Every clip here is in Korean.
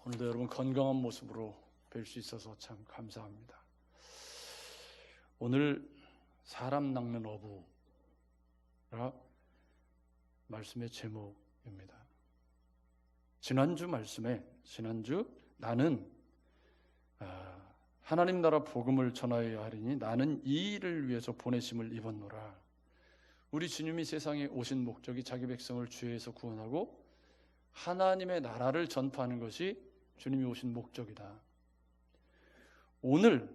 오늘도 여러분 건강한 모습으로 뵐 수 있어서 참 감사합니다. 오늘 사람 낚는 어부라 말씀의 제목입니다. 지난주 나는 하나님 나라 복음을 전하여야 하리니 나는 이 일을 위해서 보내심을 입었노라. 우리 주님이 세상에 오신 목적이 자기 백성을 죄에서 구원하고 하나님의 나라를 전파하는 것이 주님이 오신 목적이다. 오늘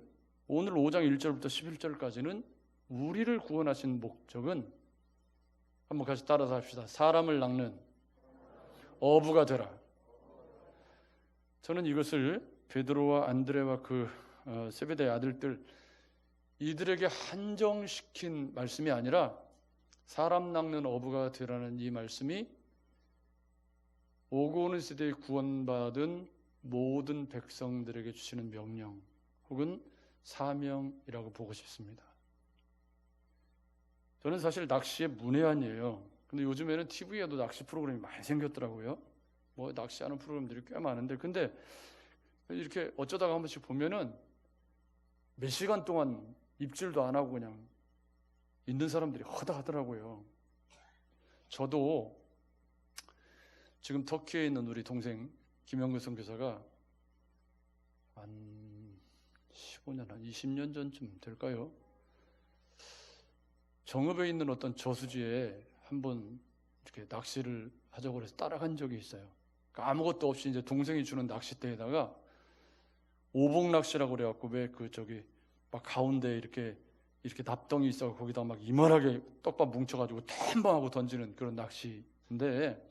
5장 1절부터 11절까지는 우리를 구원하신 목적은, 한번 같이 따라서 합시다. 사람을 낚는 어부가 되라. 저는 이것을 베드로와 안드레와 그 세베대의 아들들, 이들에게 한정시킨 말씀이 아니라 사람 낚는 어부가 되라는 이 말씀이 오고 오는 세대에 구원받은 모든 백성들에게 주시는 명령 혹은 사명이라고 보고 싶습니다. 저는 사실 낚시에 문외한이에요. 근데 요즘에는 TV에도 낚시 프로그램이 많이 생겼더라고요. 뭐 낚시하는 프로그램들이 꽤 많은데, 근데 이렇게 어쩌다가 한 번씩 보면은 몇 시간 동안 입질도 안 하고 그냥 있는 사람들이 허다하더라고요. 저도 지금 터키에 있는 우리 동생 김영근 선교사가 한 15년, 한 20년 전쯤 될까요? 정읍에 있는 어떤 저수지에 한번 이렇게 낚시를 하자고 해서 따라간 적이 있어요. 그러니까 아무것도 없이 이제 동생이 주는 낚싯대에다가 오복 낚시라고 그래갖고 왜 막 가운데 이렇게 납덩이 있어 거기다 막 이만하게 떡밥 뭉쳐가지고 한 방 하고 던지는 그런 낚시인데,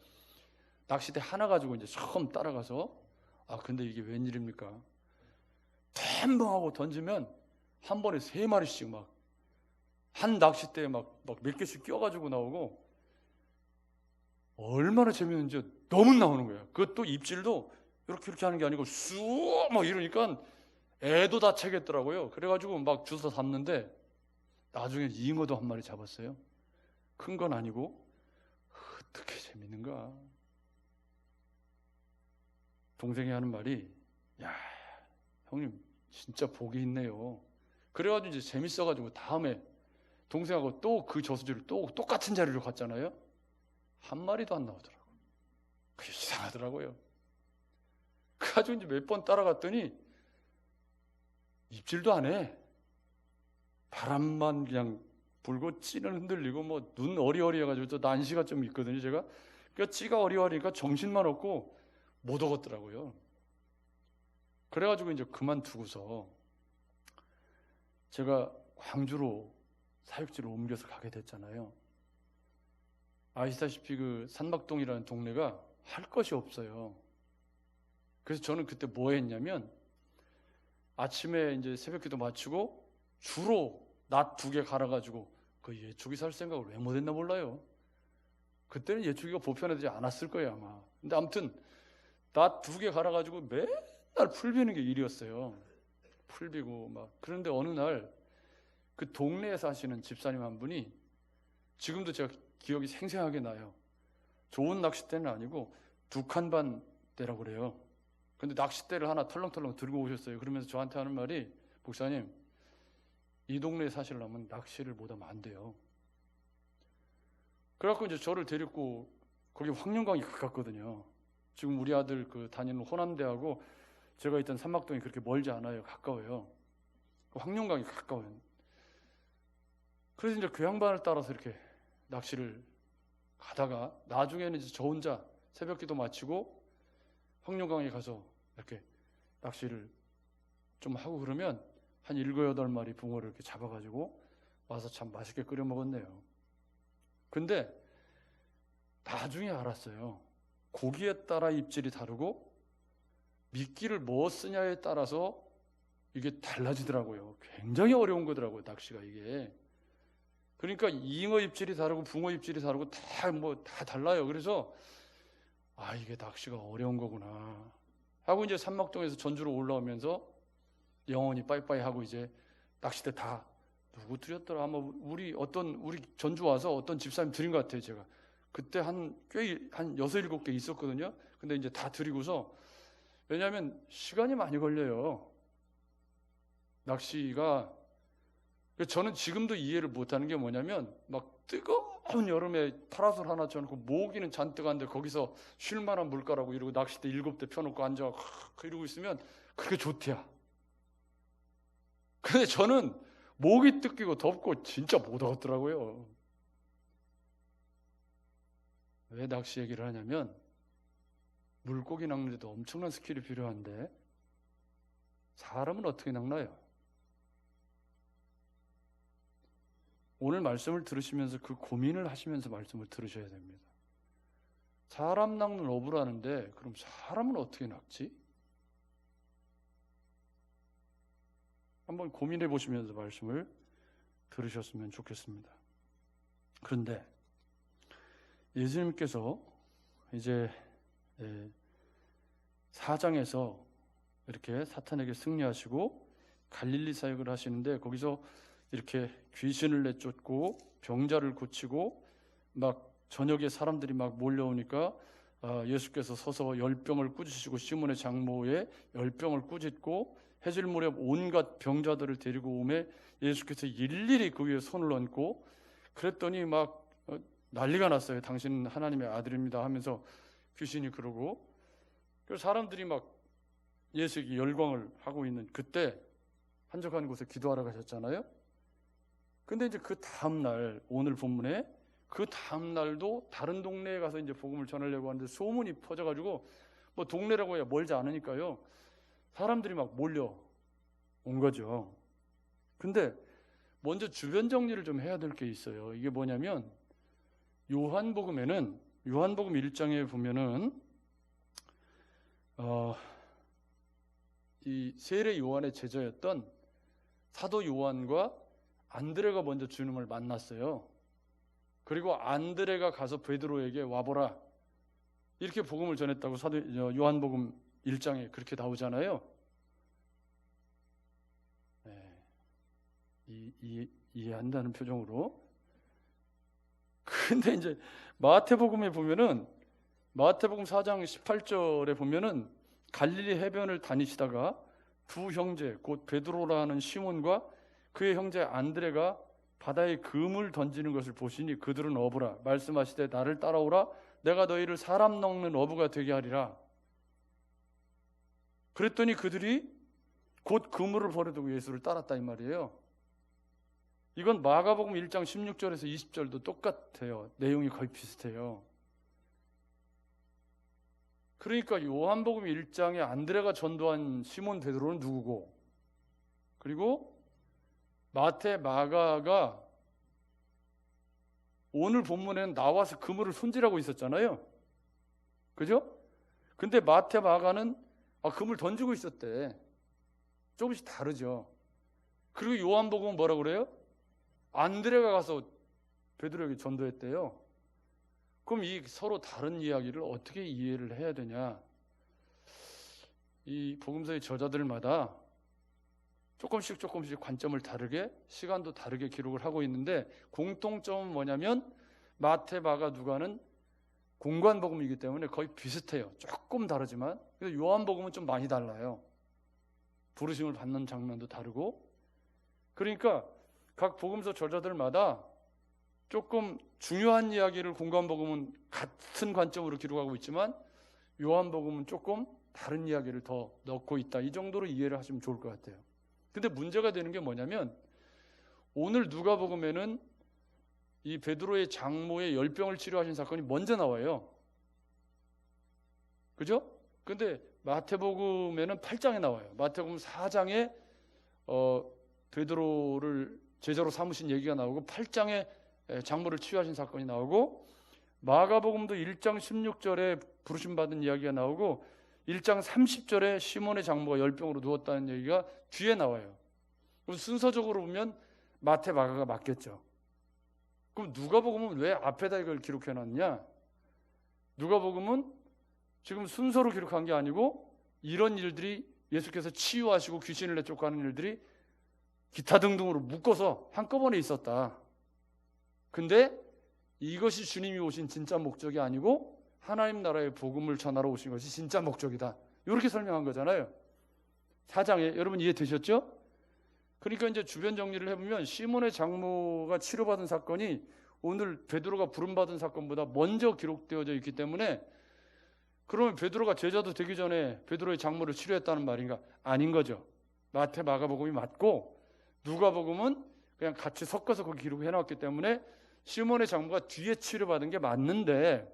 낚싯대 하나 가지고 이제 처음 따라가서 근데 이게 웬일입니까? 한 방 하고 던지면 한 번에 3마리씩 막 한 낚싯대에 막 몇 개씩 껴가지고 나오고 얼마나 재밌는지 너무 나오는 거예요. 그것도 입질도 이렇게 하는 게 아니고 쑥 막 이러니까 애도 다 채겠더라고요. 그래가지고 막 주워 잡는데 나중에 잉어도 한 마리 잡았어요. 큰 건 아니고. 어떻게 재밌는가. 동생이 하는 말이, 야 형님 진짜 복이 있네요. 그래가지고 이제 재밌어가지고 다음에 동생하고 또 그 저수지를 또 똑같은 자리로 갔잖아요. 한 마리도 안 나오더라고요. 그게 이상하더라고요. 그래가지고 이제 몇 번 따라갔더니 입질도 안 해. 바람만 그냥 불고 찌는 흔들리고 뭐 눈 어리어리해가지고 또 난시가 좀 있거든요 제가. 그러니까 찌가 어리어리니까 정신만 없고 못 오겠더라고요. 그래가지고 이제 그만두고서 제가 광주로 사역지를 옮겨서 가게 됐잖아요. 아시다시피 그 산막동이라는 동네가 할 것이 없어요. 그래서 저는 그때 뭐 했냐면 아침에 이제 새벽기도 마치고 주로 낫 2개 갈아가지고 그 예초기 살 생각을 왜 못했나 몰라요. 그때는 예초기가 보편화되지 않았을 거예요 아마. 근데 아무튼 낫 2개 갈아가지고 맨날 풀 비는 게 일이었어요. 풀 비고 막. 그런데 어느 날 그 동네에 사시는 집사님 한 분이, 지금도 제가 기억이 생생하게 나요. 좋은 낚싯대는 아니고 2칸 반대라고 그래요. 근데 낚싯대를 하나 털렁털렁 들고 오셨어요. 그러면서 저한테 하는 말이, 목사님 이 동네에 사시려면 낚시를 못하면 안 돼요. 그래갖고 이제 저를 데리고, 거기 황룡강이 가깝거든요. 지금 우리 아들 그 다니는 호남대하고 제가 있던 산막동이 그렇게 멀지 않아요. 가까워요. 황룡강이 가까워요. 그래서 이제 그 양반을 따라서 이렇게 낚시를 가다가 나중에는 이제 저 혼자 새벽기도 마치고 황룡강에 가서 이렇게 낚시를 좀 하고 그러면 한 7, 8마리 붕어를 이렇게 잡아가지고 와서 참 맛있게 끓여 먹었네요. 근데 나중에 알았어요. 고기에 따라 입질이 다르고 미끼를 뭐 쓰냐에 따라서 이게 달라지더라고요. 굉장히 어려운 거더라고요, 낚시가 이게. 그러니까 잉어 입질이 다르고 붕어 입질이 다르고 다 달라요. 그래서 이게 낚시가 어려운 거구나 하고 이제 산막동에서 전주로 올라오면서 영원히 빠이빠이 하고 이제 낚싯대 다 누구 드렸더라? 아마 우리 전주 와서 어떤 집사님 드린 것 같아요. 제가 그때 한 6, 7개 있었거든요. 근데 이제 다 드리고서 왜냐하면 시간이 많이 걸려요. 낚시가. 저는 지금도 이해를 못하는 게 뭐냐면 막 뜨거운 여름에 파라솔 하나 쳐놓고 모기는 잔뜩 한데 거기서 쉴 만한 물가라고 이러고 낚싯대 7대 펴놓고 앉아 이러고 있으면 그게 좋대야. 근데 저는 목이 뜯기고 덥고 진짜 못 하겠더라고요. 왜 낚시 얘기를 하냐면 물고기 낚는데도 엄청난 스킬이 필요한데 사람은 어떻게 낚나요? 오늘 말씀을 들으시면서 그 고민을 하시면서 말씀을 들으셔야 됩니다. 사람 낚는 어부라는데 그럼 사람은 어떻게 낚지? 한번 고민해 보시면서 말씀을 들으셨으면 좋겠습니다. 그런데 예수님께서 이제 4장에서 이렇게 사탄에게 승리하시고 갈릴리 사역을 하시는데 거기서 이렇게 귀신을 내쫓고 병자를 고치고 막 저녁에 사람들이 막 몰려오니까 예수께서 서서 10병을 꾸짖으시고 시몬의 장모에 10병을 꾸짖고 해질 무렵 온갖 병자들을 데리고 오매 예수께서 일일이 그 위에 손을 얹고 그랬더니 막 난리가 났어요. 당신은 하나님의 아들입니다 하면서 귀신이 그러고 그래서 사람들이 막 예수에게 열광을 하고 있는 그때 한적한 곳에 기도하러 가셨잖아요. 근데 이제 그 다음 날 오늘 본문에 그 다음 날도 다른 동네에 가서 이제 복음을 전하려고 하는데 소문이 퍼져가지고 뭐 동네라고 해야 멀지 않으니까요. 사람들이 막 몰려 온 거죠. 근데 먼저 주변 정리를 좀 해야 될 게 있어요. 이게 뭐냐면 요한복음에는 요한복음 1장에 보면은 이 세례 요한의 제자였던 사도 요한과 안드레가 먼저 주님을 만났어요. 그리고 안드레가 가서 베드로에게 와보라 이렇게 복음을 전했다고 사도 요한복음 1장에 그렇게 나오잖아요. 이해한다는 표정으로. 근데 이제 마태복음에 보면은 마태복음 4장 18절에 보면은 갈릴리 해변을 다니시다가 두 형제 곧 베드로라는 시몬과 그의 형제 안드레가 바다에 금을 던지는 것을 보시니 그들은 어부라 말씀하시되 나를 따라오라 내가 너희를 사람 낚는 어부가 되게 하리라. 그랬더니 그들이 곧 그물을 버려두고 예수를 따랐다 이 말이에요. 이건 마가복음 1장 16절에서 20절도 똑같아요. 내용이 거의 비슷해요. 그러니까 요한복음 1장에 안드레가 전도한 시몬 베드로는 누구고 그리고 마태 마가가 오늘 본문에는 나와서 그물을 손질하고 있었잖아요. 그죠? 근데 마태 마가는 그물 던지고 있었대. 조금씩 다르죠. 그리고 요한복음은 뭐라고 그래요? 안드레가 가서 베드로에게 전도했대요. 그럼 이 서로 다른 이야기를 어떻게 이해를 해야 되냐? 이 복음서의 저자들마다 조금씩 관점을 다르게 시간도 다르게 기록을 하고 있는데 공통점은 뭐냐면 마태, 마가, 누가는 공관복음이기 때문에 거의 비슷해요. 조금 다르지만 요한복음은 좀 많이 달라요. 부르심을 받는 장면도 다르고 그러니까 각 복음서 저자들마다 조금 중요한 이야기를 공관복음은 같은 관점으로 기록하고 있지만 요한복음은 조금 다른 이야기를 더 넣고 있다. 이 정도로 이해를 하시면 좋을 것 같아요. 근데 문제가 되는 게 뭐냐면 오늘 누가복음에는 이 베드로의 장모의 열병을 치료하신 사건이 먼저 나와요. 그죠? 근데 마태복음에는 8장에 나와요. 마태복음 4장에 베드로를 제자로 삼으신 얘기가 나오고 8장에 장모를 치유하신 사건이 나오고 마가복음도 1장 16절에 부르심 받은 이야기가 나오고 1장 30절에 시몬의 장모가 열병으로 누웠다는 얘기가 뒤에 나와요. 그럼 순서적으로 보면 마태, 마가가 맞겠죠. 그럼 누가복음은 왜 앞에다 이걸 기록해놨냐? 누가복음은 지금 순서로 기록한 게 아니고 이런 일들이 예수께서 치유하시고 귀신을 내쫓고 하는 일들이 기타 등등으로 묶어서 한꺼번에 있었다. 근데 이것이 주님이 오신 진짜 목적이 아니고 하나님 나라의 복음을 전하러 오신 것이 진짜 목적이다. 이렇게 설명한 거잖아요. 4장에. 여러분 이해되셨죠? 그러니까 이제 주변 정리를 해보면 시몬의 장모가 치료받은 사건이 오늘 베드로가 부름받은 사건보다 먼저 기록되어져 있기 때문에, 그러면 베드로가 제자도 되기 전에 베드로의 장모를 치료했다는 말인가? 아닌 거죠. 마태, 마가복음이 맞고 누가복음은 그냥 같이 섞어서 거기 기록해 놨기 때문에 시몬의 장모가 뒤에 치료받은 게 맞는데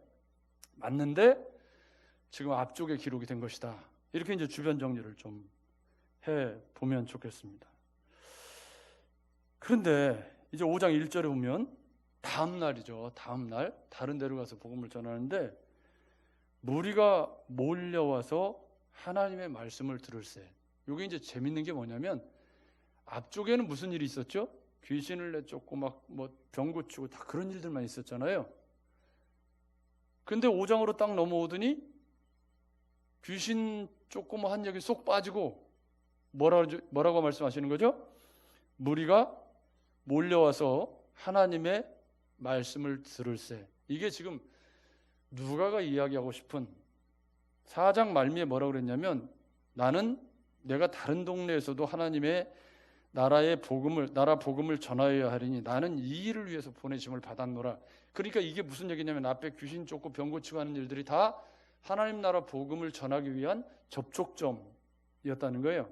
지금 앞쪽에 기록이 된 것이다. 이렇게 이제 주변 정리를 좀 해 보면 좋겠습니다. 그런데 이제 5장 1절에 보면 다음 날이죠. 다음 날 다른 데로 가서 복음을 전하는데 무리가 몰려와서 하나님의 말씀을 들을세. 이게 이제 재밌는 게 뭐냐면 앞쪽에는 무슨 일이 있었죠? 귀신을 내쫓고 막 뭐 병 고치고 다 그런 일들만 있었잖아요. 근데 5장으로 딱 넘어오더니 귀신 쫓고 뭐 한 얘기 쏙 빠지고 뭐라고 말씀하시는 거죠? 무리가 몰려와서 하나님의 말씀을 들을세. 이게 지금 누가가 이야기하고 싶은 4장 말미에 뭐라고 그랬냐면 나는 내가 다른 동네에서도 하나님의 나라 복음을 전하여야 하리니 나는 이 일을 위해서 보내심을 받았노라. 그러니까 이게 무슨 얘기냐면 앞에 귀신 쫓고 병 고치고 하는 일들이 다 하나님 나라 복음을 전하기 위한 접촉점이었다는 거예요.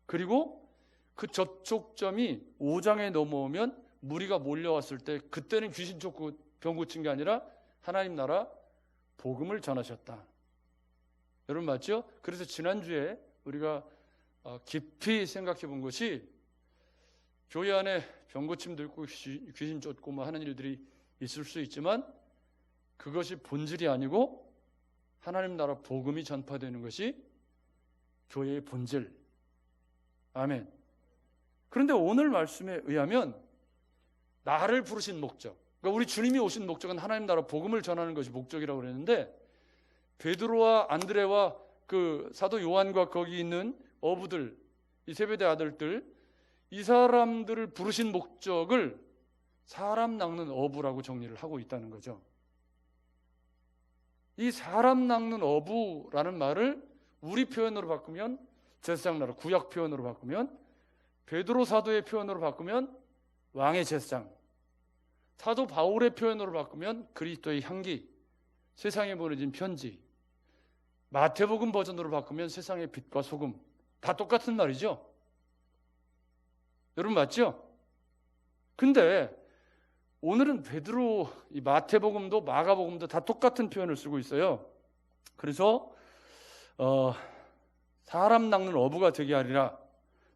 그리고 그 접촉점이 5장에 넘어오면 무리가 몰려왔을 때 그때는 귀신 쫓고 병 고친 게 아니라 하나님 나라 복음을 전하셨다. 여러분 맞죠? 그래서 지난주에 우리가 깊이 생각해 본 것이 교회 안에 병 고침도 있고 귀신 쫓고 뭐 하는 일들이 있을 수 있지만 그것이 본질이 아니고 하나님 나라 복음이 전파되는 것이 교회의 본질. 아멘. 그런데 오늘 말씀에 의하면 나를 부르신 목적, 그러니까 우리 주님이 오신 목적은 하나님 나라 복음을 전하는 것이 목적이라고 그랬는데 베드로와 안드레와 그 사도 요한과 거기 있는 어부들, 이 세베대 아들들, 이 사람들을 부르신 목적을 사람 낚는 어부라고 정리를 하고 있다는 거죠. 이 사람 낚는 어부라는 말을 우리 표현으로 바꾸면 제사장 나라, 구약 표현으로 바꾸면 베드로 사도의 표현으로 바꾸면 왕의 제사장, 사도 바울의 표현으로 바꾸면 그리스도의 향기, 세상에 보내진 편지, 마태복음 버전으로 바꾸면 세상의 빛과 소금. 다 똑같은 말이죠. 여러분 맞죠? 근데 오늘은 베드로, 이 마태복음도 마가복음도 다 똑같은 표현을 쓰고 있어요. 그래서 사람 낚는 어부가 되게 하리라.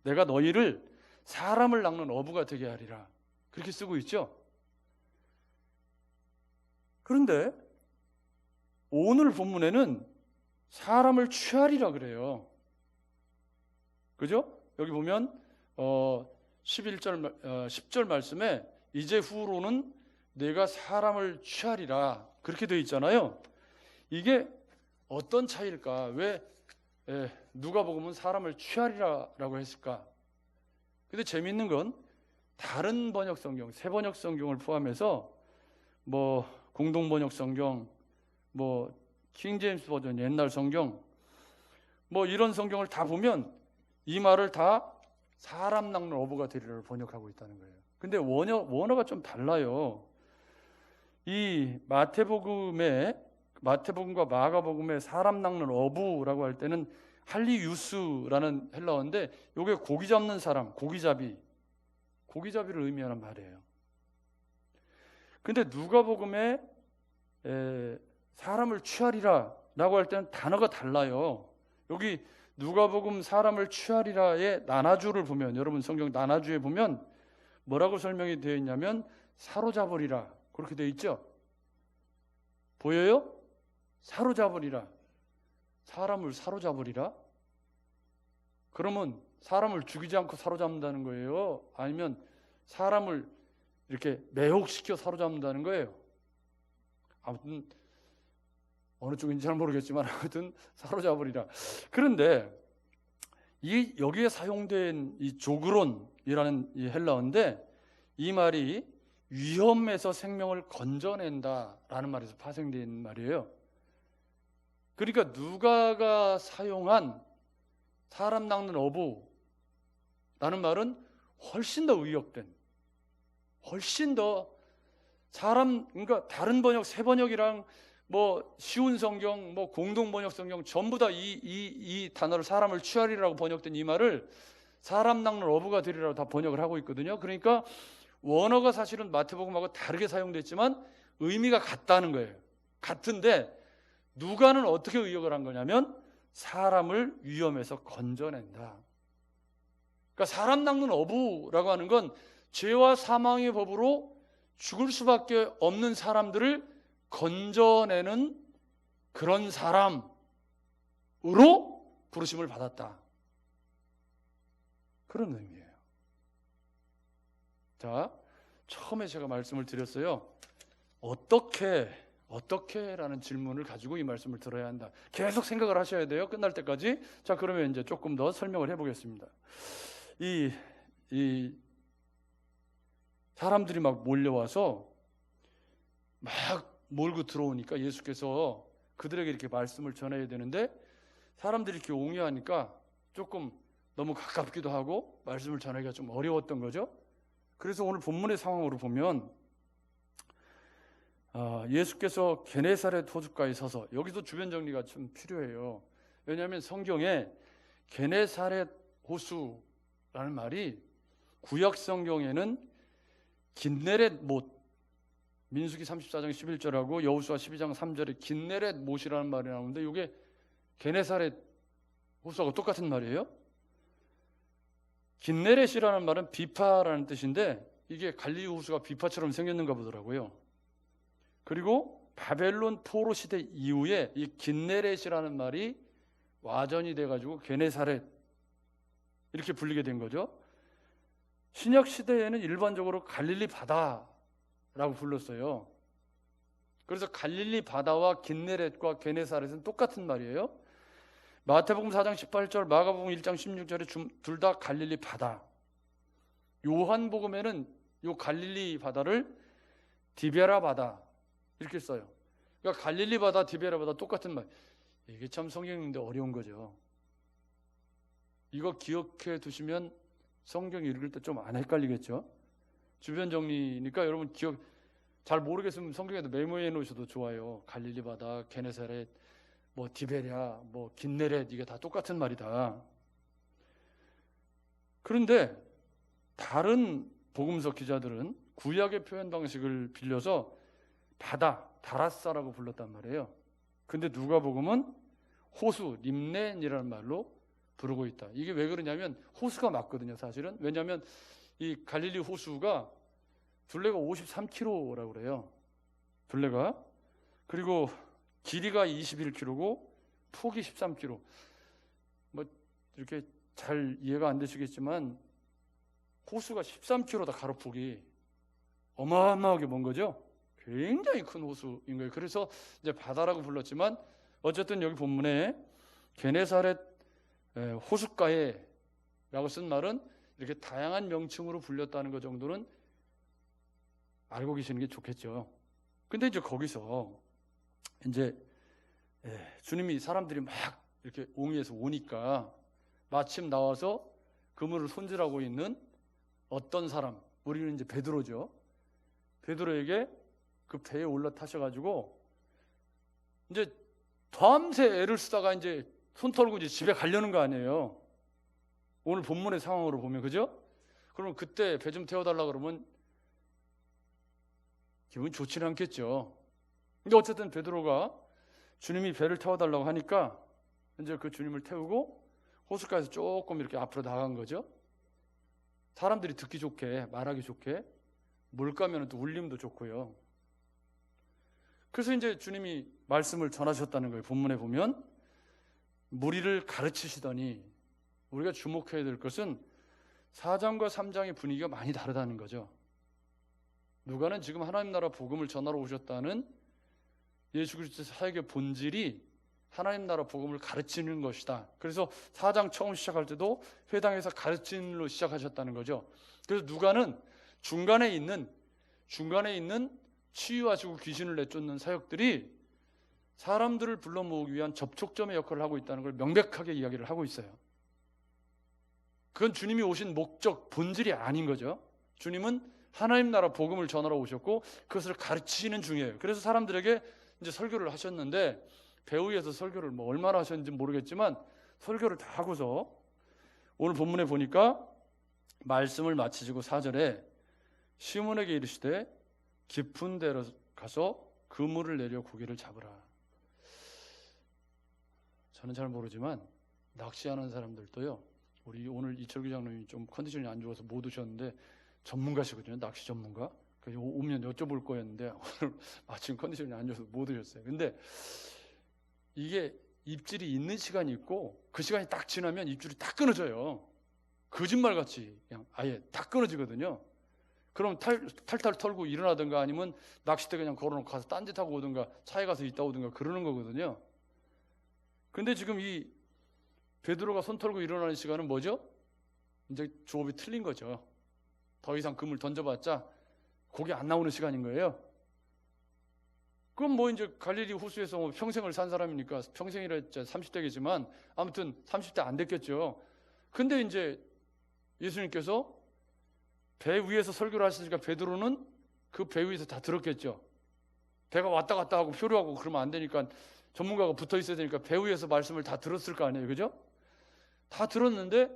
내가 너희를 사람을 낚는 어부가 되게 하리라. 그렇게 쓰고 있죠. 그런데 오늘 본문에는 사람을 취하리라 그래요. 그죠? 여기 보면 10절 말씀에 이제 후로는 내가 사람을 취하리라 그렇게 되어 있잖아요. 이게 어떤 차이일까? 왜 누가복음은 사람을 취하리라라고 했을까? 근데 재미있는 건 다른 번역 성경, 새 번역 성경을 포함해서 뭐 공동 번역 성경, 뭐 킹 제임스 버전 옛날 성경, 뭐 이런 성경을 다 보면 이 말을 다 사람 낚는 어부가 되리라를 번역하고 있다는 거예요. 근데 원어가 좀 달라요. 이 마태복음과 마가복음의 사람 낚는 어부라고 할 때는 할리유스라는 헬라어인데 이게 고기 잡는 사람, 고기잡이를 의미하는 말이에요. 근데 누가복음에 사람을 취하리라라고 할 때는 단어가 달라요. 여기 누가복음 사람을 취하리라의 나나주를 보면, 여러분 성경 나나주에 보면 뭐라고 설명이 되어 있냐면 사로잡으리라 그렇게 되어 있죠. 보여요? 사로잡으리라. 사람을 사로잡으리라? 그러면 사람을 죽이지 않고 사로잡는다는 거예요? 아니면 사람을 이렇게 매혹시켜 사로잡는다는 거예요? 아무튼 어느 쪽인지 잘 모르겠지만 아무튼 사로잡으리라. 그런데 여기에 사용된 이 조그론이라는 이 헬라어인데 이 말이 위험에서 생명을 건져낸다라는 말에서 파생된 말이에요. 그러니까 누가가 사용한 사람 낚는 어부라는 말은 훨씬 더 의역된, 훨씬 더 사람, 그러니까 다른 번역, 새 번역이랑 뭐 쉬운 성경, 뭐 공동 번역 성경 전부 다 이 단어를 사람을 취하리라고 번역된 이 말을 사람 낚는 어부가 되리라고 다 번역을 하고 있거든요. 그러니까 원어가 사실은 마태복음하고 다르게 사용됐지만 의미가 같다는 거예요. 같은데 누가는 어떻게 의역을 한 거냐면 사람을 위험에서 건져낸다. 그러니까 사람 낚는 어부라고 하는 건 죄와 사망의 법으로 죽을 수밖에 없는 사람들을 건져내는 그런 사람으로 부르심을 받았다. 그런 의미예요. 자, 처음에 제가 말씀을 드렸어요. 어떻게라는 질문을 가지고 이 말씀을 들어야 한다. 계속 생각을 하셔야 돼요. 끝날 때까지. 자, 그러면 이제 조금 더 설명을 해보겠습니다. 이 사람들이 막 몰려와서 막 몰고 들어오니까 예수께서 그들에게 이렇게 말씀을 전해야 되는데 사람들이 이렇게 옹이하니까 조금 너무 가깝기도 하고 말씀을 전하기가 좀 어려웠던 거죠. 그래서 오늘 본문의 상황으로 보면 예수께서 게네사렛 호숫가에 서서, 여기서 주변 정리가 좀 필요해요. 왜냐하면 성경에 게네사렛 호수라는 말이 구약 성경에는 긴네렛 못, 민수기 34장 11절하고 여호수아 12장 3절에 긴네렛 못이라는 말이 나오는데 이게 게네사렛 호수하고 똑같은 말이에요. 긴네렛이라는 말은 비파라는 뜻인데 이게 갈릴리 호수가 비파처럼 생겼는가 보더라고요. 그리고 바벨론 포로 시대 이후에 이 긴네렛이라는 말이 와전이 돼가지고 게네사렛 이렇게 불리게 된 거죠. 신약 시대에는 일반적으로 갈릴리 바다라고 불렀어요. 그래서 갈릴리 바다와 긴네렛과 게네사렛은 똑같은 말이에요. 마태복음 4장 18절, 마가복음 1장 16절에 둘 다 갈릴리 바다. 요한복음에는 요 갈릴리 바다를 디베라 바다 이렇게 써요. 그러니까 갈릴리 바다, 디베라 바다 똑같은 말. 이게 참 성경인데 어려운 거죠. 이거 기억해 두시면 성경 읽을 때 좀 안 헷갈리겠죠. 주변 정리니까 여러분 기억 잘 모르겠으면 성경에도 메모해 놓으셔도 좋아요. 갈릴리 바다, 게네사렛, 뭐 디베랴, 뭐 긴네렛, 이게 다 똑같은 말이다. 그런데 다른 복음서 기자들은 구약의 표현 방식을 빌려서 바다, 다라사라고 불렀단 말이에요. 근데 누가복음은 호수, 림넨이라는 말로 부르고 있다. 이게 왜 그러냐면 호수가 맞거든요, 사실은. 왜냐하면 이 갈릴리 호수가 둘레가 53km라고 그래요. 둘레가. 그리고 길이가 21km고 폭이 13km. 뭐 이렇게 잘 이해가 안 되시겠지만 호수가 13km다, 가로폭이. 어마어마하게 먼 거죠. 굉장히 큰 호수인 거예요. 그래서 이제 바다라고 불렀지만 어쨌든 여기 본문에 게네사렛 호숫가에라고 쓴 말은 이렇게 다양한 명칭으로 불렸다는 것 정도는 알고 계시는 게 좋겠죠. 근데 이제 거기서 이제 주님이 사람들이 막 이렇게 옹이에서 오니까 마침 나와서 그물을 손질하고 있는 어떤 사람, 우리는 이제 베드로죠. 베드로에게 그 배에 올라타셔가지고 이제 밤새 애를 쓰다가 이제 손 털고 이제 집에 가려는 거 아니에요. 오늘 본문의 상황으로 보면, 그죠? 그러면 그때 배 좀 태워달라 그러면 기분 좋지는 않겠죠. 근데 어쨌든 베드로가 주님이 배를 태워달라고 하니까 이제 그 주님을 태우고 호숫가에서 조금 이렇게 앞으로 나간 거죠. 사람들이 듣기 좋게, 말하기 좋게, 물가면 또 울림도 좋고요. 그래서 이제 주님이 말씀을 전하셨다는 거예요. 본문에 보면 무리를 가르치시더니, 우리가 주목해야 될 것은 4장과 3장의 분위기가 많이 다르다는 거죠. 누가는 지금 하나님 나라 복음을 전하러 오셨다는 예수 그리스도 사역의 본질이 하나님 나라 복음을 가르치는 것이다. 그래서 4장 처음 시작할 때도 회당에서 가르치는 일로 시작하셨다는 거죠. 그래서 누가는 중간에 있는 치유하시고 귀신을 내쫓는 사역들이 사람들을 불러 모으기 위한 접촉점의 역할을 하고 있다는 걸 명백하게 이야기를 하고 있어요. 그건 주님이 오신 목적, 본질이 아닌 거죠. 주님은 하나님 나라 복음을 전하러 오셨고 그것을 가르치시는 중이에요. 그래서 사람들에게 이제 설교를 하셨는데, 배후에서 설교를 뭐 얼마나 하셨는지 모르겠지만 설교를 다 하고서 오늘 본문에 보니까 말씀을 마치시고 4절에 시몬에게 이르시되 깊은 데로 가서 그물을 내려 고기를 잡으라. 저는 잘 모르지만 낚시하는 사람들도요, 우리 오늘 이철규 장로님이 좀 컨디션이 안 좋아서 못 오셨는데 전문가시거든요. 낚시 전문가. 그래서 오면 여쭤볼 거였는데 오늘 마침 컨디션이 안 좋아서 못 오셨어요. 근데 이게 입질이 있는 시간이 있고 그 시간이 딱 지나면 입질이 딱 끊어져요. 거짓말같이 그냥 아예 딱 끊어지거든요. 그럼 탈탈 털고 일어나든가 아니면 낚싯대 그냥 걸어놓고 가서 딴짓하고 오든가 차에 가서 있다 오든가 그러는 거거든요. 근데 지금 이 베드로가 손 털고 일어나는 시간은 뭐죠? 이제 조업이 틀린 거죠. 더 이상 그물 던져봤자 고기 안 나오는 시간인 거예요. 그럼 뭐 이제 갈릴리 호수에서 뭐 평생을 산 사람이니까 평생이라 했자 30대겠지만 아무튼 30대 안 됐겠죠. 근데 이제 예수님께서 배 위에서 설교를 하시니까 베드로는 그 배 위에서 다 들었겠죠. 배가 왔다 갔다 하고 표류하고 그러면 안 되니까 전문가가 붙어 있어야 되니까 배 위에서 말씀을 다 들었을 거 아니에요. 그죠? 다 들었는데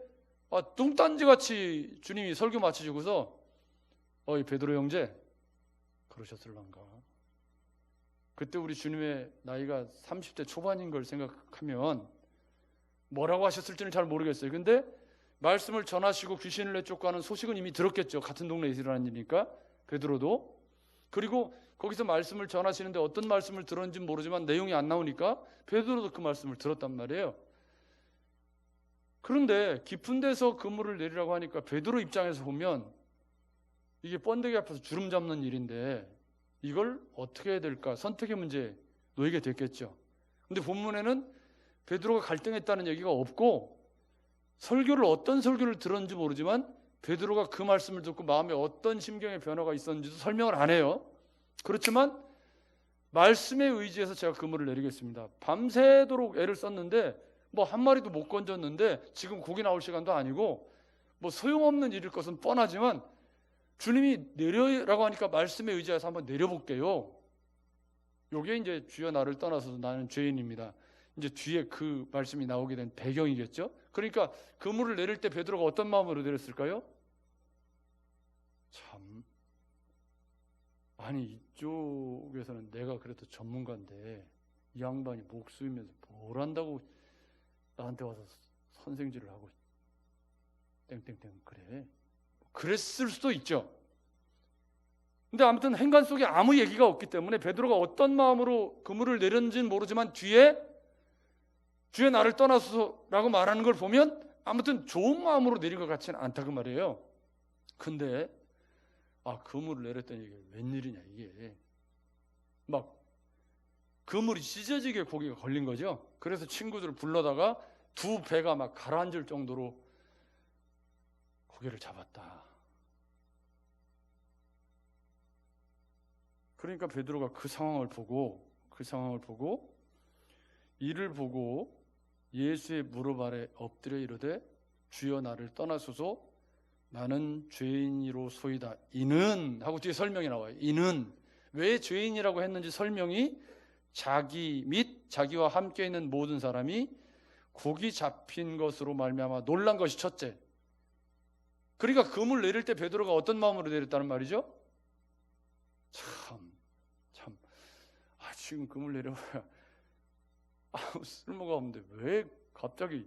뚱딴지같이 주님이 설교 마치시고서 어이 베드로 형제 그러셨을란가. 그때 우리 주님의 나이가 30대 초반인 걸 생각하면 뭐라고 하셨을지는 잘 모르겠어요. 근데 말씀을 전하시고 귀신을 내쫓고 하는 소식은 이미 들었겠죠. 같은 동네에서 일어난 일이니까 베드로도. 그리고 거기서 말씀을 전하시는데 어떤 말씀을 들었는지 모르지만 내용이 안 나오니까 베드로도 그 말씀을 들었단 말이에요. 그런데 깊은 데서 그물을 내리라고 하니까 베드로 입장에서 보면 이게 번데기 앞에서 주름 잡는 일인데 이걸 어떻게 해야 될까? 선택의 문제 놓이게 됐겠죠. 근데 본문에는 베드로가 갈등했다는 얘기가 없고 설교를 어떤 설교를 들었는지 모르지만 베드로가 그 말씀을 듣고 마음에 어떤 심경의 변화가 있었는지도 설명을 안 해요. 그렇지만 말씀에 의지해서 제가 그물을 내리겠습니다. 밤새도록 애를 썼는데 뭐 한 마리도 못 건졌는데 지금 고기 나올 시간도 아니고 뭐 소용없는 일일 것은 뻔하지만 주님이 내려라고 하니까 말씀에 의지해서 한번 내려볼게요. 요게 이제 주여 나를 떠나서 나는 죄인입니다. 이제 뒤에 그 말씀이 나오게 된 배경이겠죠. 그러니까 그물을 내릴 때 베드로가 어떤 마음으로 내렸을까요? 참, 아니 이쪽에서는 내가 그래도 전문가인데 이 양반이 목수이면서 뭘 한다고 나한테 와서 선생질을 하고 땡땡땡 그래. 그랬을 수도 있죠. 근데 아무튼 행간 속에 아무 얘기가 없기 때문에 베드로가 어떤 마음으로 그물을 내렸는지는 모르지만 뒤에 주의 나를 떠나소서라고 말하는 걸 보면 아무튼 좋은 마음으로 내린 것 같지는 않다 그 말이에요. 근데 그물을 내렸더니 이게 웬일이냐 이게 막 그물이 찢어지게 고기가 걸린 거죠. 그래서 친구들을 불러다가 두 배가 막 가라앉을 정도로 고기를 잡았다. 그러니까 베드로가 그 상황을 보고 이를 보고 예수의 무릎 아래 엎드려 이르되 주여 나를 떠나소서 나는 죄인이로소이다. 이는 하고 뒤에 설명이 나와요. 이는 왜 죄인이라고 했는지 설명이 자기 및 자기와 함께 있는 모든 사람이 고기 잡힌 것으로 말미암아 놀란 것이 첫째. 그러니까 그물 내릴 때 베드로가 어떤 마음으로 내렸다는 말이죠? 참 지금 그물 내려봐야 아무 쓸모가 없는데 왜 갑자기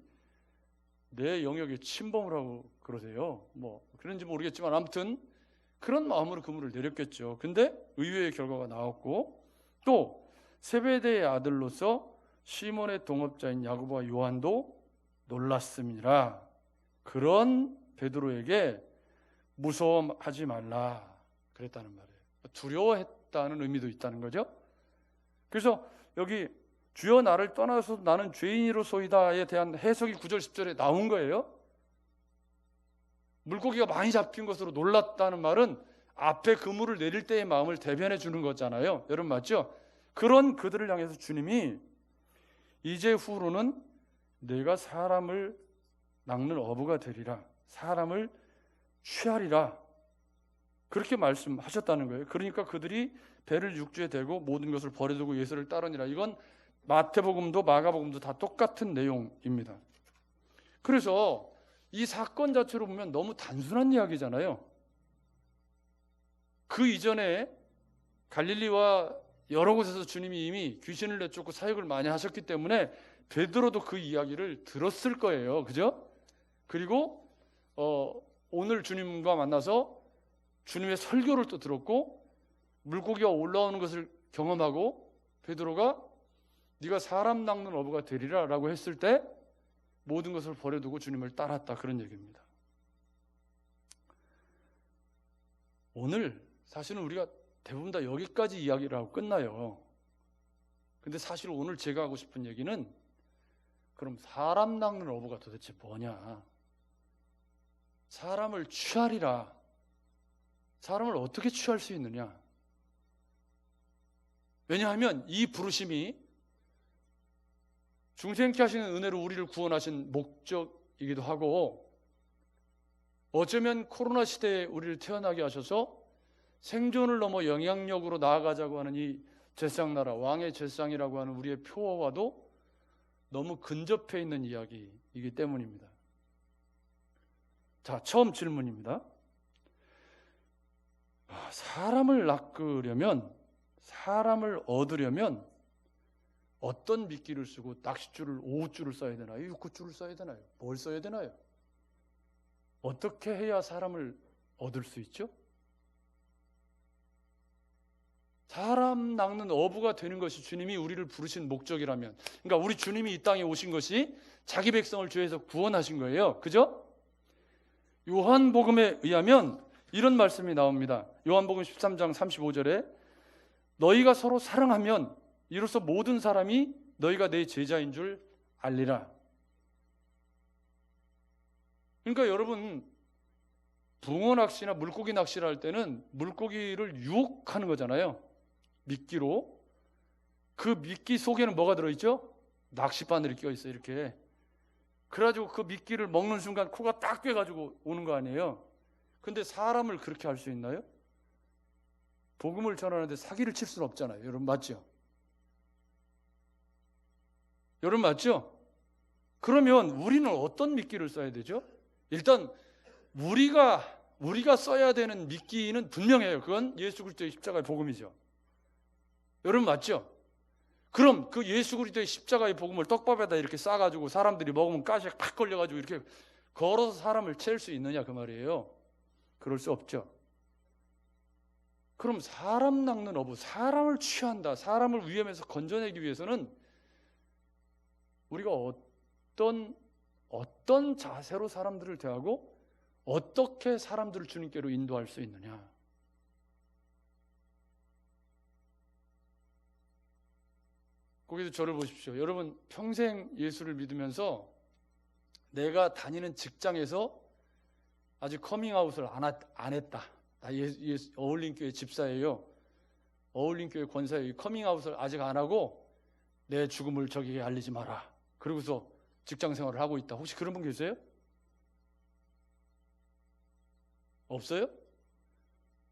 내 영역에 침범을 하고 그러세요? 뭐 그런지 모르겠지만 아무튼 그런 마음으로 그물을 내렸겠죠. 근데 의외의 결과가 나왔고 또 세베대의 아들로서 시몬의 동업자인 야고보와 요한도 놀랐음이라. 그런 베드로에게 무서워하지 말라 그랬다는 말이에요. 두려워했다는 의미도 있다는 거죠. 그래서 여기 주여 나를 떠나서 나는 죄인이로소이다에 대한 해석이 9절 10절에 나온 거예요. 물고기가 많이 잡힌 것으로 놀랐다는 말은 앞에 그물을 내릴 때의 마음을 대변해 주는 거잖아요. 여러분 맞죠? 그런 그들을 향해서 주님이 이제 후로는 내가 사람을 낚는 어부가 되리라, 사람을 취하리라, 그렇게 말씀하셨다는 거예요. 그러니까 그들이 배를 육지에 대고 모든 것을 버려두고 예수를 따르니라. 이건 마태복음도 마가복음도 다 똑같은 내용입니다. 그래서 이 사건 자체로 보면 너무 단순한 이야기잖아요. 그 이전에 갈릴리와 여러 곳에서 주님이 이미 귀신을 내쫓고 사역을 많이 하셨기 때문에 베드로도 그 이야기를 들었을 거예요. 그죠? 그리고 오늘 주님과 만나서 주님의 설교를 또 들었고 물고기가 올라오는 것을 경험하고 베드로가 네가 사람 낚는 어부가 되리라 라고 했을 때 모든 것을 버려두고 주님을 따랐다, 그런 얘기입니다. 오늘 사실은 우리가 대부분 다 여기까지 이야기를 하고 끝나요. 근데 사실 오늘 제가 하고 싶은 얘기는 그럼 사람 낚는 어부가 도대체 뭐냐? 사람을 취하리라. 사람을 어떻게 취할 수 있느냐? 왜냐하면 이 부르심이 중생케 하시는 은혜로 우리를 구원하신 목적이기도 하고, 어쩌면 코로나 시대에 우리를 태어나게 하셔서 생존을 넘어 영향력으로 나아가자고 하는 이 제상나라, 왕의 제상이라고 하는 우리의 표어와도 너무 근접해 있는 이야기이기 때문입니다. 자, 처음 질문입니다. 사람을 낚으려면, 사람을 얻으려면 어떤 미끼를 쓰고 낚싯줄을, 오후줄을 써야 되나요? 육구줄을 써야 되나요? 뭘 써야 되나요? 어떻게 해야 사람을 얻을 수 있죠? 사람 낚는 어부가 되는 것이 주님이 우리를 부르신 목적이라면, 그러니까 우리 주님이 이 땅에 오신 것이 자기 백성을 죄에서 구원하신 거예요. 그죠? 요한복음에 의하면 이런 말씀이 나옵니다. 요한복음 13장 35절에 너희가 서로 사랑하면 이로써 모든 사람이 너희가 내 제자인 줄 알리라. 그러니까 여러분, 붕어 낚시나 물고기 낚시를 할 때는 물고기를 유혹하는 거잖아요. 미끼로. 그 미끼 속에는 뭐가 들어있죠? 낚싯바늘이 껴있어요. 이렇게. 그래가지고 그 미끼를 먹는 순간 코가 딱 꿰가지고 오는 거 아니에요. 근데 사람을 그렇게 할 수 있나요? 복음을 전하는데 사기를 칠 수는 없잖아요. 여러분 맞죠? 여러분 맞죠? 그러면 우리는 어떤 미끼를 써야 되죠? 일단 우리가 써야 되는 미끼는 분명해요. 그건 예수 그리스도의 십자가의 복음이죠. 여러분 맞죠? 그럼 그 예수 그리스도의 십자가의 복음을 떡밥에다 이렇게 싸가지고 사람들이 먹으면 가시에 팍 걸려가지고 이렇게 걸어서 사람을 채울 수 있느냐 그 말이에요. 그럴 수 없죠. 그럼 사람 낚는 어부, 사람을 취한다, 사람을 위험에서 건져내기 위해서는 우리가 어떤 자세로 사람들을 대하고 어떻게 사람들을 주님께로 인도할 수 있느냐. 거기서 저를 보십시오. 여러분 평생 예수를 믿으면서 내가 다니는 직장에서 아직 커밍아웃을 안 했다. 나 어울림교회 집사예요. 어울림교회 권사예요. 커밍아웃을 아직 안 하고 내 죽음을 저기에 알리지 마라. 그러고서 직장 생활을 하고 있다. 혹시 그런 분 계세요? 없어요?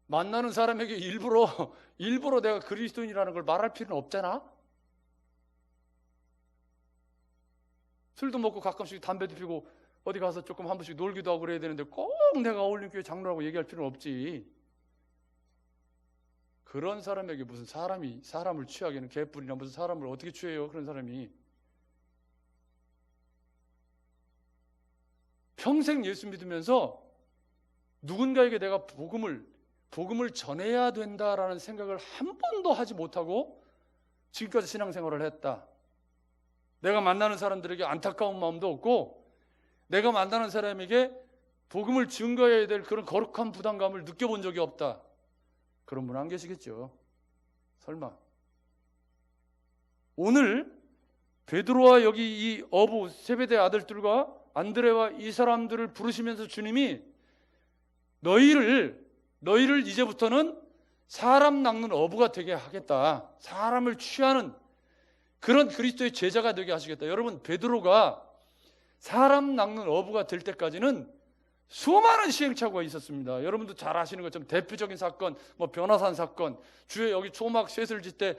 만나는 사람에게 일부러 내가 그리스도인이라는 걸 말할 필요는 없잖아. 술도 먹고 가끔씩 담배도 피우고 어디 가서 조금 한 번씩 놀기도 하고 그래야 되는데 꼭 내가 어울림교회 장로라고 얘기할 필요는 없지. 그런 사람에게 무슨 사람을 취하기는 개뿔이나 무슨 사람을 어떻게 취해요? 그런 사람이. 평생 예수 믿으면서 누군가에게 내가 복음을 전해야 된다라는 생각을 한 번도 하지 못하고 지금까지 신앙생활을 했다. 내가 만나는 사람들에게 안타까운 마음도 없고 내가 만나는 사람에게 복음을 증거해야 될 그런 거룩한 부담감을 느껴본 적이 없다. 그런 분 안 계시겠죠? 설마. 오늘 베드로와 여기 이 어부 세베대 아들들과 안드레와 이 사람들을 부르시면서 주님이 너희를 이제부터는 사람 낚는 어부가 되게 하겠다. 사람을 취하는 그런 그리스도의 제자가 되게 하시겠다. 여러분, 베드로가 사람 낚는 어부가 될 때까지는 수많은 시행착오가 있었습니다. 여러분도 잘 아시는 것처럼 대표적인 사건, 변화산 사건, 주에 여기 초막 셋을 짓 때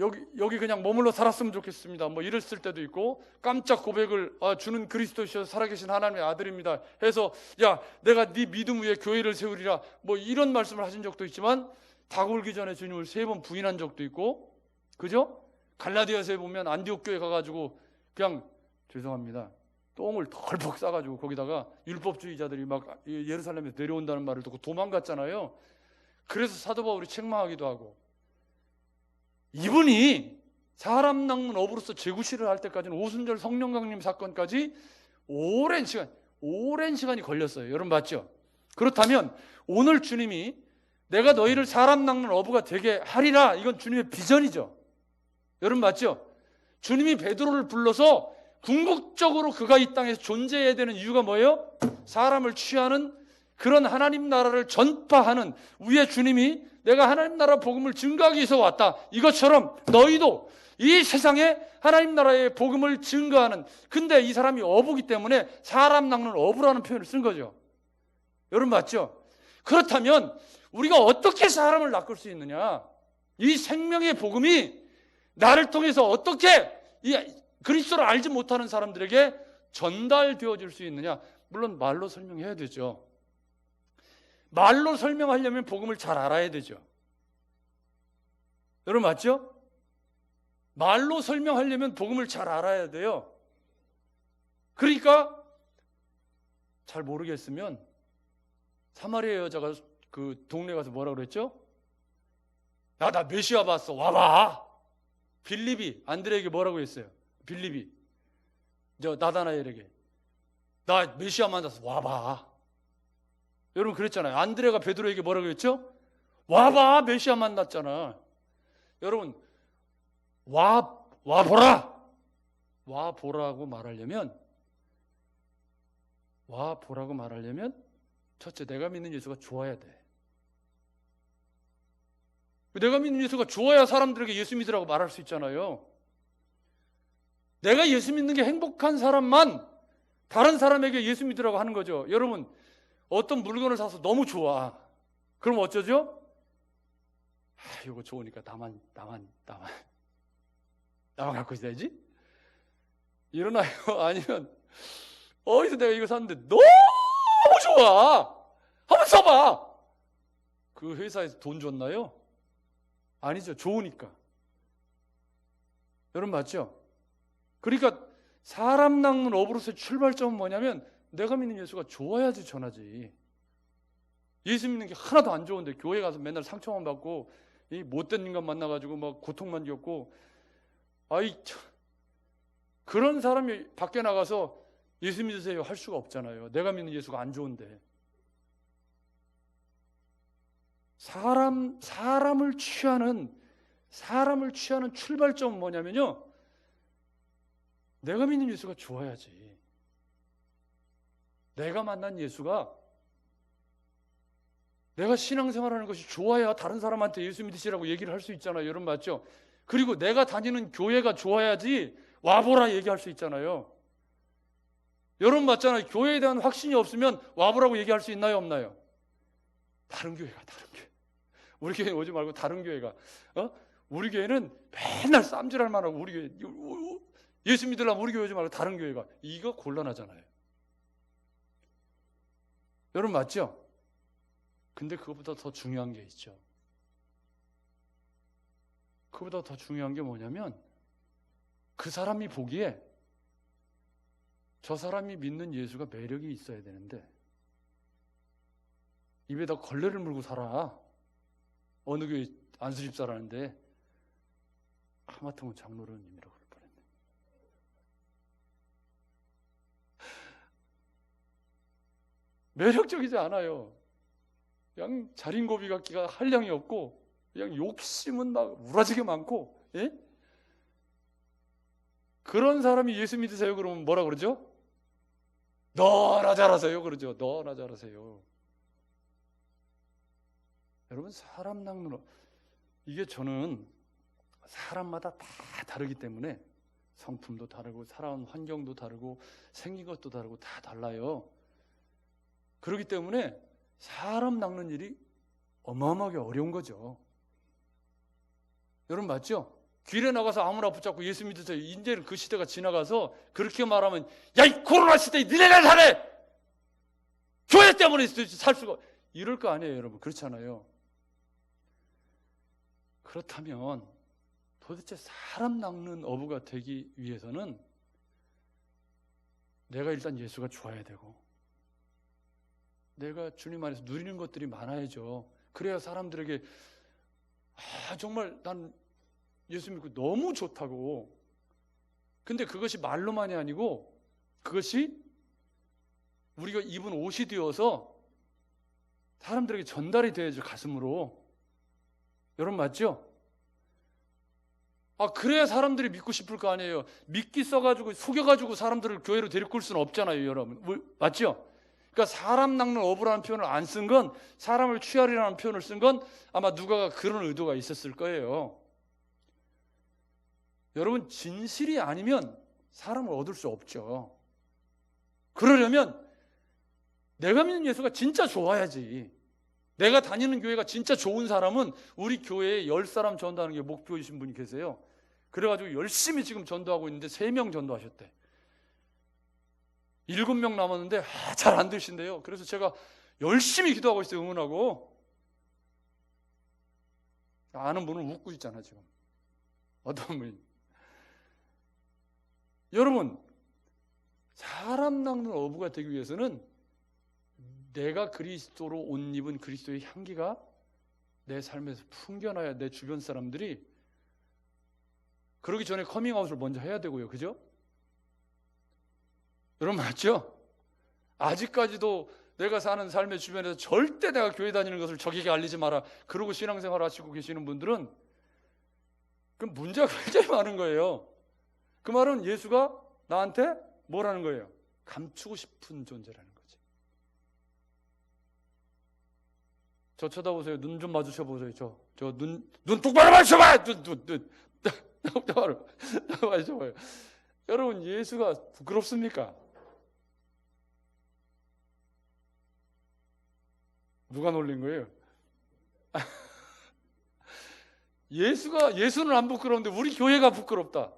여기 그냥 머물러 살았으면 좋겠습니다. 이랬을 때도 있고, 깜짝 고백을 주는 그리스도시여 살아계신 하나님의 아들입니다 해서 야 내가 네 믿음 위에 교회를 세우리라 이런 말씀을 하신 적도 있지만, 닭 울기 전에 주님을 3번 부인한 적도 있고, 그죠? 갈라디아서에 보면 안디옥 교회 가가지고 그냥 죄송합니다 똥을 덜컥 싸가지고 거기다가 율법주의자들이 막 예루살렘에서 내려온다는 말을 듣고 도망갔잖아요. 그래서 사도 바울이 책망하기도 하고, 이분이 사람 낚는 어부로서 재구실을 할 때까지는 오순절 성령 강림 사건까지 오랜 시간이 걸렸어요. 여러분 맞죠? 그렇다면 오늘 주님이 내가 너희를 사람 낚는 어부가 되게 하리라, 이건 주님의 비전이죠. 여러분 맞죠? 주님이 베드로를 불러서 궁극적으로 그가 이 땅에서 존재해야 되는 이유가 뭐예요? 사람을 취하는 그런 하나님 나라를 전파하는, 위에 주님이 내가 하나님 나라 복음을 증거하기 위해서 왔다, 이것처럼 너희도 이 세상에 하나님 나라의 복음을 증거하는, 근데 이 사람이 어부기 때문에 사람 낚는 어부라는 표현을 쓴 거죠. 여러분 맞죠? 그렇다면 우리가 어떻게 사람을 낚을 수 있느냐? 이 생명의 복음이 나를 통해서 어떻게 이 그리스도를 알지 못하는 사람들에게 전달되어질 수 있느냐? 물론 말로 설명해야 되죠. 말로 설명하려면 복음을 잘 알아야 되죠. 여러분 맞죠? 말로 설명하려면 복음을 잘 알아야 돼요. 그러니까 잘 모르겠으면 사마리아 여자가 그 동네 가서 뭐라고 그랬죠? 야, 나 메시아 봤어, 와봐. 빌립이 안드레에게 뭐라고 했어요? 빌립이 나다나엘에게 나 메시아 만났어, 와봐. 여러분 그랬잖아요. 안드레가 베드로에게 뭐라고 했죠? 와봐, 메시아 만났잖아. 여러분 와보라. 와보라고 말하려면 첫째, 내가 믿는 예수가 좋아야 돼. 내가 믿는 예수가 좋아야 사람들에게 예수 믿으라고 말할 수 있잖아요. 내가 예수 믿는 게 행복한 사람만 다른 사람에게 예수 믿으라고 하는 거죠. 여러분, 어떤 물건을 사서 너무 좋아. 그럼 어쩌죠? 이거 좋으니까 나만 갖고 있어야지? 이러나요? 아니면 어디서 내가 이거 샀는데 너무 좋아, 한번 써봐. 그 회사에서 돈 줬나요? 아니죠. 좋으니까. 여러분 맞죠? 그러니까 사람 낚는 어부로서의 출발점은 뭐냐면, 내가 믿는 예수가 좋아야지 전하지. 예수 믿는 게 하나도 안 좋은데 교회 가서 맨날 상처만 받고 이 못된 인간 만나가지고 막 고통만 겪고, 그런 사람이 밖에 나가서 예수 믿으세요 할 수가 없잖아요. 내가 믿는 예수가 안 좋은데. 사람을 취하는 출발점은 뭐냐면요, 내가 믿는 예수가 좋아야지. 내가 만난 예수가, 내가 신앙생활하는 것이 좋아야 다른 사람한테 예수 믿으시라고 얘기를 할 수 있잖아요. 여러분 맞죠? 그리고 내가 다니는 교회가 좋아야지 와보라 얘기할 수 있잖아요. 여러분 맞잖아요. 교회에 대한 확신이 없으면 와보라고 얘기할 수 있나요, 없나요? 다른 교회. 우리 교회 오지 말고 다른 교회가. 우리 교회는 맨날 쌈질할 만하고, 우리 교회 예수 믿으려면 우리 교회 오지 말고 다른 교회가. 이거 곤란하잖아요. 여러분 맞죠? 근데 그것보다 더 중요한 게 있죠. 그보다 더 중요한 게 뭐냐면, 그 사람이 보기에 저 사람이 믿는 예수가 매력이 있어야 되는데 입에다 걸레를 물고 살아. 어느 교회 안수집사라는데 하마터면 장로님이라고 그럴 뻔했네. 매력적이지 않아요. 그냥 자린고비 같기가 한량이 없고, 그냥 욕심은 막 우라지게 많고, 예? 그런 사람이 예수 믿으세요 그러면 뭐라 그러죠? 너나 잘하세요 그러죠. 너나 잘하세요. 여러분, 사람 낚는 이게 저는 사람마다 다 다르기 때문에 성품도 다르고 살아온 환경도 다르고 생긴 것도 다르고 다 달라요. 그렇기 때문에 사람 낚는 일이 어마어마하게 어려운 거죠. 여러분 맞죠? 길에 나가서 아무나 붙잡고 예수 믿으세요. 이제는 그 시대가 지나가서 그렇게 말하면 야, 이 코로나 시대에 니네가 잘해! 교회 때문에 살 수가 이럴 거 아니에요, 여러분. 그렇잖아요. 그렇다면 도대체 사람 낚는 어부가 되기 위해서는 내가 일단 예수가 좋아야 되고 내가 주님 안에서 누리는 것들이 많아야죠. 그래야 사람들에게 정말 난 예수 믿고 너무 좋다고. 근데 그것이 말로만이 아니고 그것이 우리가 입은 옷이 되어서 사람들에게 전달이 돼야죠, 가슴으로. 여러분 맞죠? 그래야 사람들이 믿고 싶을 거 아니에요. 믿기 써가지고 속여가지고 사람들을 교회로 데리고 올 수는 없잖아요, 여러분. 맞죠? 그러니까 사람 낚는 어부라는 표현을 안 쓴 건, 사람을 취하리라는 표현을 쓴 건 아마 누가가 그런 의도가 있었을 거예요. 여러분, 진실이 아니면 사람을 얻을 수 없죠. 그러려면 내가 믿는 예수가 진짜 좋아야지. 내가 다니는 교회가 진짜 좋은 사람은 우리 교회에 10사람 전도하는 게 목표이신 분이 계세요. 그래가지고 열심히 지금 전도하고 있는데 3명 전도하셨대. 7명 남았는데 잘 안 되신대요. 그래서 제가 열심히 기도하고 있어요. 응원하고. 아는 분은 웃고 있잖아 지금. 어떤 분이. 여러분, 사람 낚는 어부가 되기 위해서는 내가 그리스도로 옷 입은 그리스도의 향기가 내 삶에서 풍겨나야 내 주변 사람들이 그러기 전에 커밍아웃을 먼저 해야 되고요. 그죠? 여러분 맞죠? 아직까지도 내가 사는 삶의 주변에서 절대 내가 교회 다니는 것을 적에게 알리지 마라. 그러고 신앙생활 하시고 계시는 분들은 그 문제가 굉장히 많은 거예요. 그 말은 예수가 나한테 뭐라는 거예요? 감추고 싶은 존재라는 거지. 저 쳐다보세요. 눈 좀 마주쳐 보세요. 저 눈 똑바로 마주쳐봐. 눈 똑바로 마주쳐봐요. 여러분, 예수가 부끄럽습니까? 누가 놀린 거예요? 예수는 안 부끄러운데 우리 교회가 부끄럽다.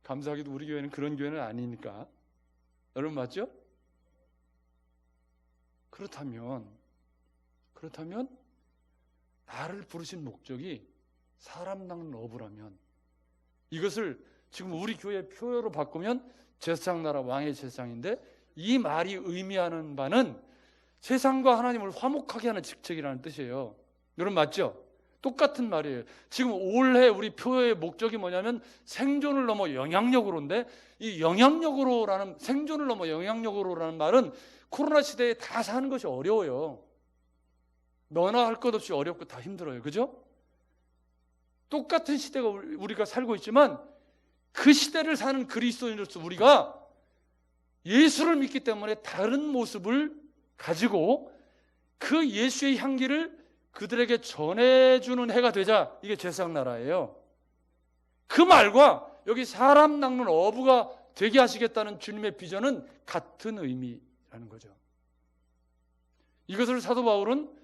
감사하게도 우리 교회는 그런 교회는 아니니까. 여러분 맞죠? 그렇다면 나를 부르신 목적이 사람 낚는 어부라면 이것을 지금 우리 교회 표어로 바꾸면 제사장나라 왕의 제사장인데 이 말이 의미하는 바는 세상과 하나님을 화목하게 하는 직책이라는 뜻이에요. 여러분 맞죠? 똑같은 말이에요. 지금 올해 우리 표어의 목적이 뭐냐면 생존을 넘어 영향력으로인데 이 영향력으로라는 생존을 넘어 영향력으로라는 말은 코로나 시대에 다 사는 것이 어려워요. 너나 할 것 없이 어렵고 다 힘들어요. 그죠? 똑같은 시대가 우리가 살고 있지만 그 시대를 사는 그리스도인으로서 우리가 예수를 믿기 때문에 다른 모습을 가지고 그 예수의 향기를 그들에게 전해주는 해가 되자. 이게 제사장나라예요. 그 말과 여기 사람 낚는 어부가 되게 하시겠다는 주님의 비전은 같은 의미라는 거죠. 이것을 사도 바울은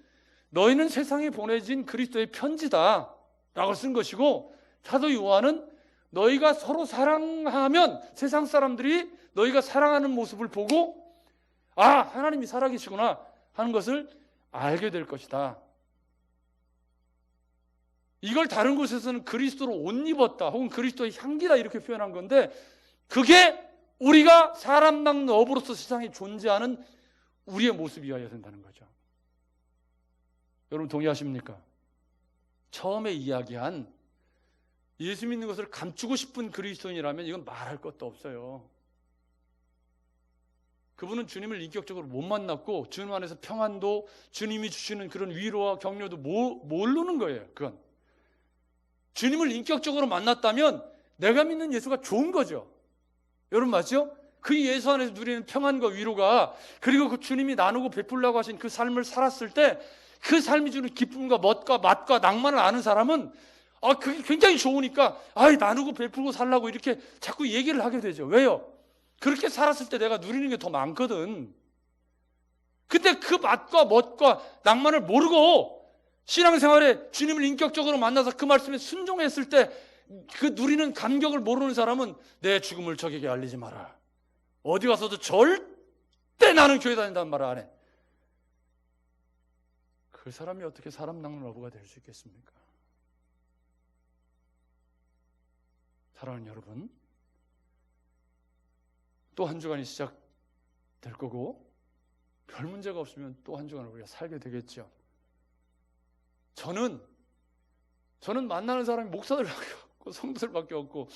너희는 세상에 보내진 그리스도의 편지다 라고 쓴 것이고, 사도 요한은 너희가 서로 사랑하면 세상 사람들이 너희가 사랑하는 모습을 보고 하나님이 살아계시구나 하는 것을 알게 될 것이다. 이걸 다른 곳에서는 그리스도로 옷 입었다 혹은 그리스도의 향기다 이렇게 표현한 건데, 그게 우리가 사람 낚는 어부로서 세상에 존재하는 우리의 모습이어야 된다는 거죠. 여러분 동의하십니까? 처음에 이야기한 예수 믿는 것을 감추고 싶은 그리스도인이라면 이건 말할 것도 없어요. 그분은 주님을 인격적으로 못 만났고 주님 안에서 평안도 주님이 주시는 그런 위로와 격려도 모르는 거예요. 그건 주님을 인격적으로 만났다면 내가 믿는 예수가 좋은 거죠. 여러분 맞죠? 그 예수 안에서 누리는 평안과 위로가, 그리고 그 주님이 나누고 베풀라고 하신 그 삶을 살았을 때 그 삶이 주는 기쁨과 멋과 맛과 낭만을 아는 사람은 그게 굉장히 좋으니까 나누고 베풀고 살라고 이렇게 자꾸 얘기를 하게 되죠. 왜요? 그렇게 살았을 때 내가 누리는 게 더 많거든. 근데 그 맛과 멋과 낭만을 모르고 신앙생활에 주님을 인격적으로 만나서 그 말씀에 순종했을 때 그 누리는 감격을 모르는 사람은 내 죽음을 적에게 알리지 마라. 어디 가서도 절대 나는 교회 다닌다는 말을 안 해. 그 사람이 어떻게 사람 낚는 어부가 될 수 있겠습니까? 사랑하는 여러분, 또 한 주간이 시작될 거고 별 문제가 없으면 또 한 주간을 우리가 살게 되겠죠. 저는 만나는 사람이 목사들밖에 없고 성도들밖에 없고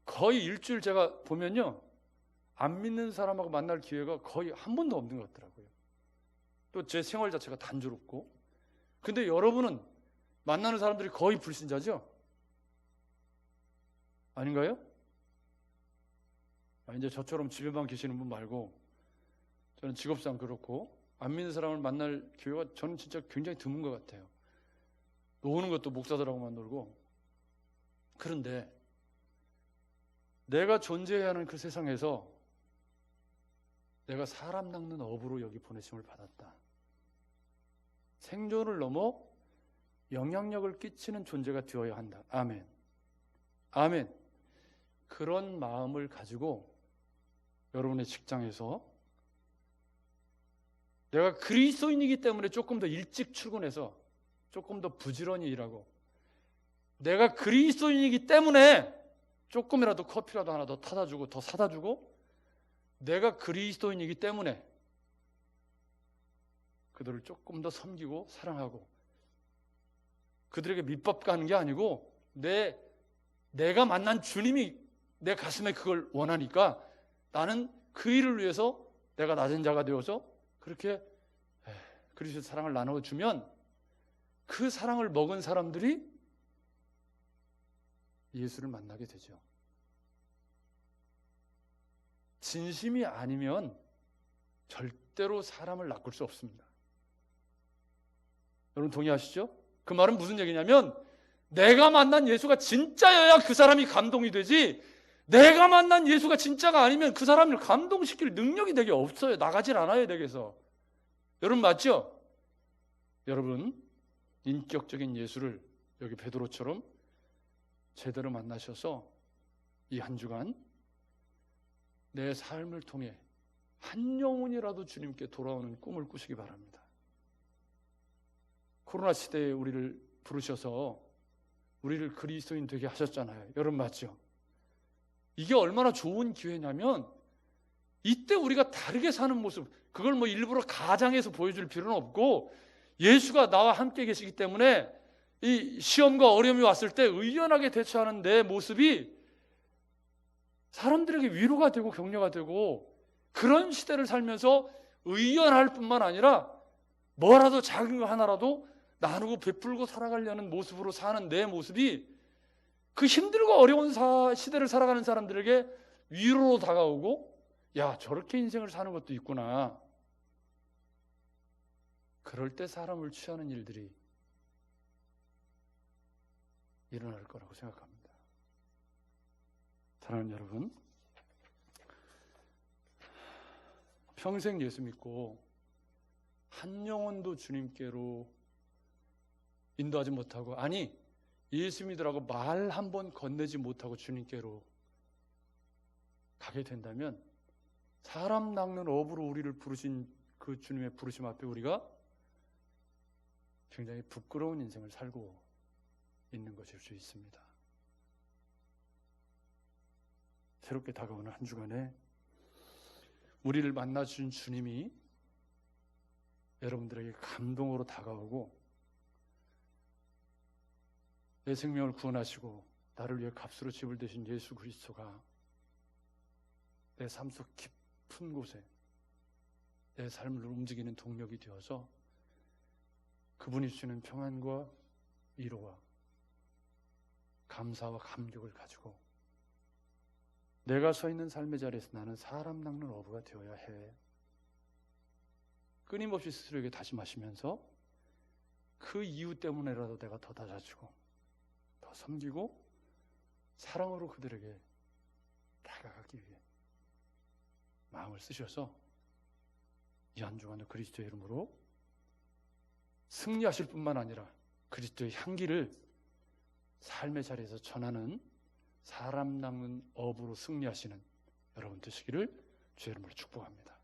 거의 일주일 제가 보면요, 안 믿는 사람하고 만날 기회가 거의 한 번도 없는 것 같더라고요. 또 제 생활 자체가 단조롭고. 근데 여러분은 만나는 사람들이 거의 불신자죠? 아닌가요? 이제 저처럼 집에만 계시는 분 말고 저는 직업상 그렇고 안 믿는 사람을 만날 기회가 저는 진짜 굉장히 드문 것 같아요. 노는 것도 목사들하고만 놀고. 그런데 내가 존재해야 하는 그 세상에서 내가 사람 낚는 어부로 여기 보내심을 받았다. 생존을 넘어 영향력을 끼치는 존재가 되어야 한다. 아멘. 아멘. 그런 마음을 가지고 여러분의 직장에서 내가 그리스도인이기 때문에 조금 더 일찍 출근해서 조금 더 부지런히 일하고, 내가 그리스도인이기 때문에 조금이라도 커피라도 하나 더 타다 주고 더 사다 주고, 내가 그리스도인이기 때문에 그들을 조금 더 섬기고 사랑하고, 그들에게 밑밥 가는 게 아니고 내가 만난 주님이 내 가슴에 그걸 원하니까 나는 그 일을 위해서 내가 낮은 자가 되어서 그렇게 그리스도의 사랑을 나눠주면 그 사랑을 먹은 사람들이 예수를 만나게 되죠. 진심이 아니면 절대로 사람을 낚을 수 없습니다. 여러분 동의하시죠? 그 말은 무슨 얘기냐면, 내가 만난 예수가 진짜여야 그 사람이 감동이 되지, 내가 만난 예수가 진짜가 아니면 그 사람을 감동시킬 능력이 내게 없어요. 나가질 않아요, 내게서. 여러분 맞죠? 여러분 인격적인 예수를 여기 베드로처럼 제대로 만나셔서 이 한 주간 내 삶을 통해 한 영혼이라도 주님께 돌아오는 꿈을 꾸시기 바랍니다. 코로나 시대에 우리를 부르셔서 우리를 그리스도인 되게 하셨잖아요. 여러분 맞죠? 이게 얼마나 좋은 기회냐면, 이때 우리가 다르게 사는 모습, 그걸 일부러 가장해서 보여줄 필요는 없고, 예수가 나와 함께 계시기 때문에 이 시험과 어려움이 왔을 때 의연하게 대처하는 내 모습이 사람들에게 위로가 되고 격려가 되고, 그런 시대를 살면서 의연할 뿐만 아니라 뭐라도 작은 거 하나라도 나누고 베풀고 살아가려는 모습으로 사는 내 모습이 그 힘들고 어려운 시대를 살아가는 사람들에게 위로로 다가오고, 야, 저렇게 인생을 사는 것도 있구나. 그럴 때 사람을 취하는 일들이 일어날 거라고 생각합니다. 사랑하는 여러분, 평생 예수 믿고 한 영혼도 주님께로 인도하지 못하고, 아니 예수 믿으라고 말 한 번 건네지 못하고 주님께로 가게 된다면, 사람 낚는 어부로 우리를 부르신 그 주님의 부르심 앞에 우리가 굉장히 부끄러운 인생을 살고 있는 것일 수 있습니다. 새롭게 다가오는 한 주간에 우리를 만나주신 주님이 여러분들에게 감동으로 다가오고, 내 생명을 구원하시고 나를 위해 값으로 집을 대신 예수 그리스도가 내 삶 속 깊은 곳에 내 삶을 움직이는 동력이 되어서 그분이 주시는 평안과 위로와 감사와 감격을 가지고 내가 서 있는 삶의 자리에서 나는 사람 낚는 어부가 되어야 해. 끊임없이 스스로에게 다짐하시면서 그 이유 때문에라도 내가 더 낮아지고 더 섬기고 사랑으로 그들에게 다가가기 위해 마음을 쓰셔서 이 한 주간도 그리스도의 이름으로 승리하실 뿐만 아니라 그리스도의 향기를 삶의 자리에서 전하는 사람 낚는 어부로 승리하시는 여러분 되시기를 주의 이름으로 축복합니다.